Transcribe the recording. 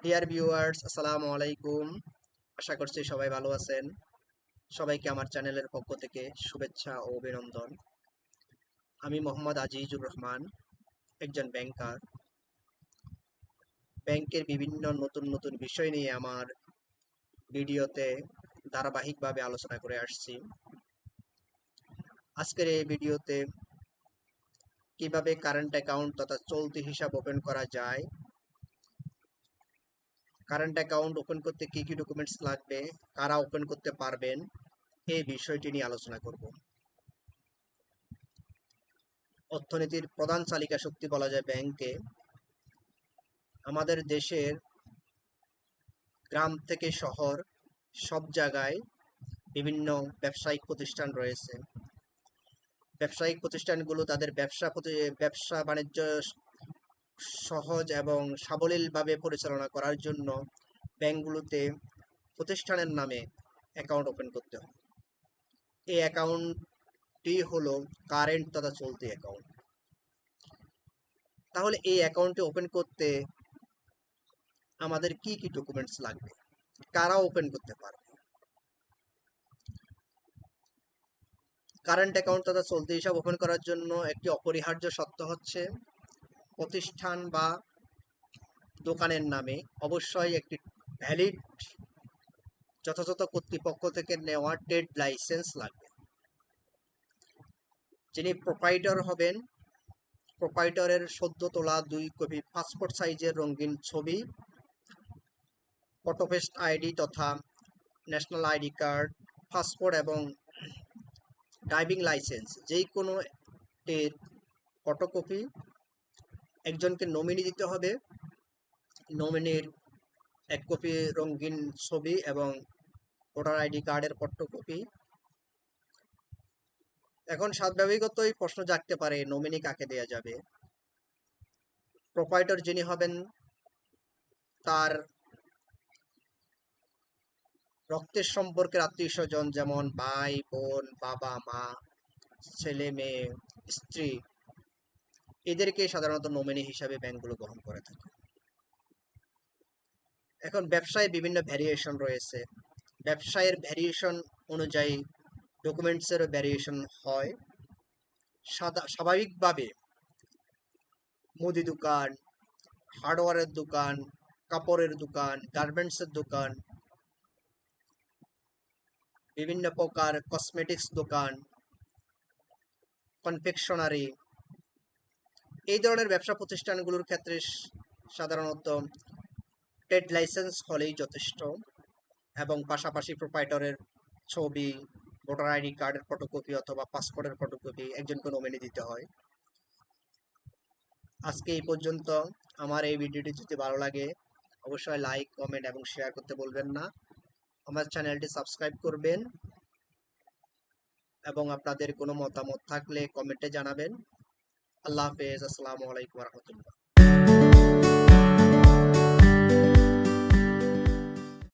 Dear viewers, আসসালামু আলাইকুম। আশা করছি সবাই ভালো আছেন। সবাইকে আমার চ্যানেলের পক্ষ থেকে শুভেচ্ছা ও অভিনন্দন। আমি মোহাম্মদ আজিজুর রহমান, একজন ব্যাংকার। ব্যাংকের বিভিন্ন নতুন নতুন বিষয় নিয়ে আমার ভিডিওতে ধারাবাহিকভাবে আলোচনা করে আসছি। আজকের এই ভিডিওতে কিভাবে কারেন্ট অ্যাকাউন্ট তথা চলতি হিসাব ওপেন করা যায়, কারেন্ট অ্যাকাউন্ট ওপেন করতে কি কি ডকুমেন্টস লাগবে, কারা ওপেন করতে পারবেন, এই বিষয়টি নিয়ে আলোচনা করব। অর্থনীতির প্রধান চালিকা শক্তি বলা যায় ব্যাংকে। আমাদের দেশের গ্রাম থেকে শহর সব জায়গায় বিভিন্ন ব্যবসায়িক প্রতিষ্ঠান রয়েছে। ব্যবসায়িক প্রতিষ্ঠানগুলো তাদের ব্যবসা বাণিজ্য সহজ এবং সাবলীলভাবে পরিচালনা করার জন্য ব্যাংকগুলোতে প্রতিষ্ঠানের নামে অ্যাকাউন্ট ওপেন করতে হয়। এই অ্যাকাউন্টটি হলো কারেন্ট তথা চলতি অ্যাকাউন্ট। তাহলে এই অ্যাকাউন্টটি ওপেন করতে আমাদের কি কি ডকুমেন্টস লাগবে, কারা ওপেন করতে পারবে? কারেন্ট অ্যাকাউন্ট তথা চলতি হিসাব ওপেন করার জন্য একটি অপরিহার্য শর্ত হচ্ছে প্রতিষ্ঠান বা দোকানের নামে অবশ্যই একটি ভ্যালিড যথাযথ কর্তৃপক্ষ থেকে নেওয়া ট্রেড লাইসেন্স লাগবে। যিনি প্রোপাইটর হবেন, প্রোপাইটরের সদ্য তোলা 2 কপি পাসপোর্ট সাইজের রঙিন ছবি, ফটোপেস্ট আইডি তথা ন্যাশনাল আইডি কার্ড, পাসপোর্ট এবং ড্রাইভিং লাইসেন্স যেই কোনো এর ফটোকপি, একজনকে নমিনি দিতে হবে, নমিনির 1 কপি রঙিন ছবি এবং ভোটার আইডি কার্ডের ফটোকপি। এখন স্বাভাবিকতই প্রশ্ন জাগতে পারে, নমিনি কাকে দেয়া যাবে? প্রোপাইটর যিনি হবেন তার রক্তের সম্পর্কের আত্মীয় স্বজন, যেমন ভাই বোন, বাবা মা, ছেলে মেয়ে, স্ত্রী, এদেরকে সাধারণত নমিনি হিসাবে ব্যাংকগুলো গ্রহণ করে থাকে। এখন ব্যবসায় বিভিন্ন ভ্যারিয়েশন রয়েছে। ব্যবসায়ের ভ্যারিয়েশন অনুযায়ী ডকুমেন্টসেরও ভ্যারিয়েশন হয়। স্বাভাবিকভাবে মুদি দোকান, হার্ডওয়্যারের দোকান, কাপড়ের দোকান, গার্মেন্টসের দোকান, বিভিন্ন প্রকার কসমেটিক্স দোকান, কনফেকশনারি, এই ধরনের ব্যবসা প্রতিষ্ঠানগুলোর ক্ষেত্রে সাধারণত ট্রেড লাইসেন্স হলেই যথেষ্ট এবং পাশাপাশি প্রোপাইটরের ছবি, ভোটার আইডি কার্ডের ফটোকপি অথবা পাসপোর্টের ফটোকপি, একজনকে নমিনি দিতে হয়। আজকে এই পর্যন্ত। আমার এই ভিডিওটি যদি ভালো লাগে অবশ্যই লাইক, কমেন্ট এবং শেয়ার করতে বলবেন না। আমার চ্যানেলটি সাবস্ক্রাইব করবেন এবং আপনাদের কোনো মতামত থাকলে কমেন্টে জানাবেন। আল্লাহ হাফেজ। আসসালামু আলাইকুম রহমতুল্লাহ।